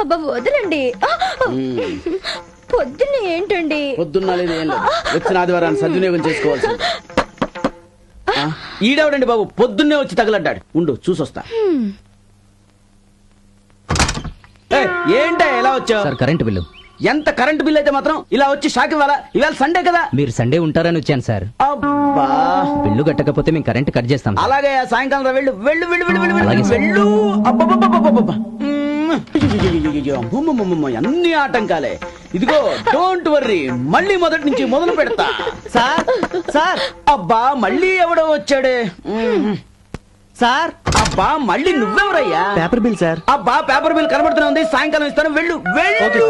అబ్బా వదలండి. పొద్దున్న ఏంటండి? పొద్దున్న లేదు ఏం లేదు, వచ్చిన ఆదివారాన్ని సద్వినియోగం చేసుకోవాల్సి. ఈడవడండి బాబు, పొద్దున్నే వచ్చి తగలడ్డాడు. ఉండు చూసొస్తా. ఏంటే ఎలా వచ్చావు? Sir current bill. ఎంత కరెంట్ బిల్ అయితే మాత్రం ఇలా వచ్చి షాక్ ఇవ్వాలా? ఇవాళ సండే కదా. మీరు సండే ఉంటారని వచ్చాను సార్. అబ్బా బిల్లు కట్టకపోతే మేము కరెంట్ కట్ చేస్తాం. అలాగే సాయంకాలం వెళ్ళు వెళ్ళు వెళ్ళు వెళ్ళు వెళ్ళు అలాగే సార్. వెళ్ళు. అబ్బబ్బబ్బబ్బబ్బబ్బ. అమ్మమ్మమ్మమ్మ, అన్ని ఆటంకాలే. ఇదిగో డోంట్ వర్రీ, మళ్ళీ మొదటి నుంచి మొదలు పెడతా. సార్ సార్ అబ్బా మళ్ళీ ఎవడో వచ్చాడే. సార్ అబ్బా మళ్ళీ నువ్వెవరయ్యా? Paper bill sir. అబ్బా పేపర్ బిల్ కనబడుతూనే ఉంది, సాయంకాలం ఇస్తాను. వెళ్ళు వెళ్ళు.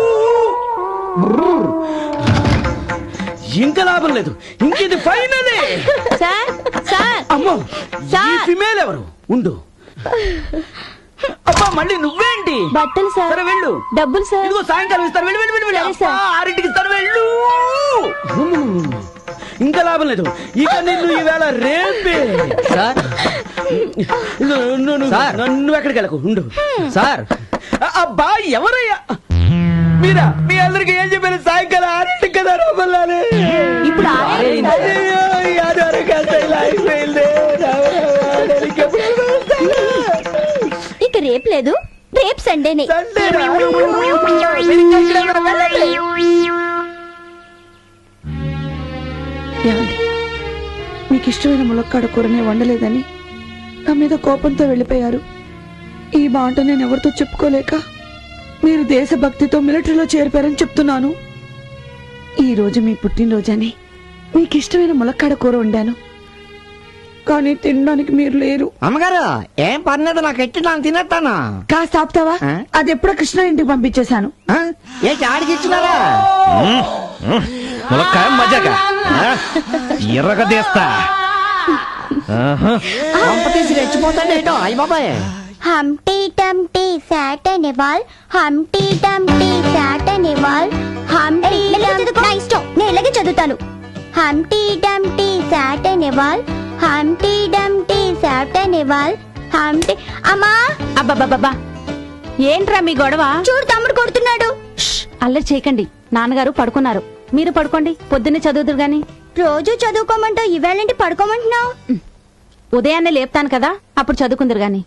ఇంకా లాభం లేదు, ఇంకేది ఫైనలే. సార్ సార్ అమ్మో సార్. ఈ ఫిమేల్ ఎవరు? ఉండు. అబ్బా మళ్ళీ నువ్వేంటి? బట్టలు సార్. సరే వెళ్ళు. డబ్బులు సార్. ఇదిగో సాయంకాలం ఇస్తాను. వెళ్ళు వెళ్ళు వెళ్ళు వెళ్ళు. సరే సార్. అబ్బా, 6ంటికి ఇస్తాను. వెళ్ళు. ఇంకా లాభం లేదు, ఇక నిన్ను ఈవేళ రేపే. సార్ నువ్వు ఎక్కడికి వెళ్ళకు, ఉండు. సార్ అబ్బా ఎవరయ్యా మీరా? మీ అందరికి ఏం చెప్పారు? సాయంకాలం 6ంటికి కదా రమ్మన్నానే. ఇప్పుడు అయ్యో, ఈ ఆదివారం కాస్త ఇలా అయిపోయింది. ఇక రేపు లేదు, రేపు సండేనే. సండేనా? ఏమండి, మీకు ఇష్టమైన ములక్కాడ కూరనే వండలేదని నా మీద కోపంతో వెళ్ళిపోయారు. ఈ మాట నేను ఎవరితో చెప్పుకోలేక మీరు దేశభక్తితో మిలిటరీలో చేరిపారని చెప్తున్నాను. ఈ రోజు మీ పుట్టినరోజని మీకు ఇష్టమైన ములక్కాడ కూర వండాను, కానీ తినడానికి మీరు లేరు. అమ్మగారు ఏం పర్లేదు, నాకు ఎట్టి నాకు తినేస్తాను. కాస్త ఆపుతావా? అది ఎప్పుడో కృష్ణ ఇంటికి పంపించేశాను. ఏ చాడికి ఇచ్చినారా? ములక్కాయ మజాక ఎర్రగా తీస్తా. పంప తీసి రెచ్చిపోతాడేటో. అయ్య బాబాయ్. హంటీ టంటీ సాట్ అనే వాల్, హంటీ టంటీ సాట్ అనే వాల్, హంటీ నా ఇష్టం, నేను ఇలాగే చదువుతాను. హంటీ టంటీ సాట్ అనే వాల్, హంటీ టంటీ సాట్ అనే వాల్, హంటీ. అమ్మా అబ్బబ్బబ్బా, ఏంట్రా మీ గొడవ? చూడు తమ్ముడు కొడుతున్నాడు. అల్లరి చేయకండి, నాన్నగారు పడుకున్నారు. మీరు పడుకోండి, పొద్దున్నే చదువుదురు గాని. రోజు చదువుకోమంటావు, ఈవేళంటే పడుకోమంటున్నావు. ఉదయాన్నే లేపుతాను కదా, అప్పుడు చదువుకుందరు గాని.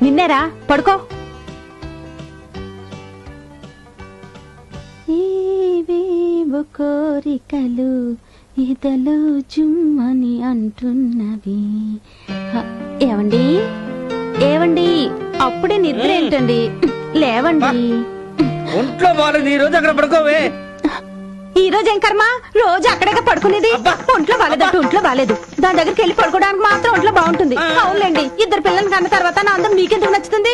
నిన్నేరా, పడుకో. ఏవేవో కోరికలు ఇదలో జుమ్మని అంటున్నవి. ఏవండి ఏవండి, అప్పుడే నిద్ర ఏంటండి? లేవండి. ఒంట్లో బాగాలేదు, ఈ రోజు అక్కడ పడుకోవే. ఈ రోజు ఏం కర్మ, రోజు అక్కడే పడుకునేది. ఒంట్లో బాలేదట్టు, ఒంట్లో బాలేదు, దాని దగ్గరికి వెళ్ళి పడుకోవడానికి మాత్రం ఒంట్లో బాగుంటుంది. అవునులేండి, ఇద్దరు పిల్లల్ని కన్న తర్వాత నా అందం మీకెందుకు నచ్చుతుంది?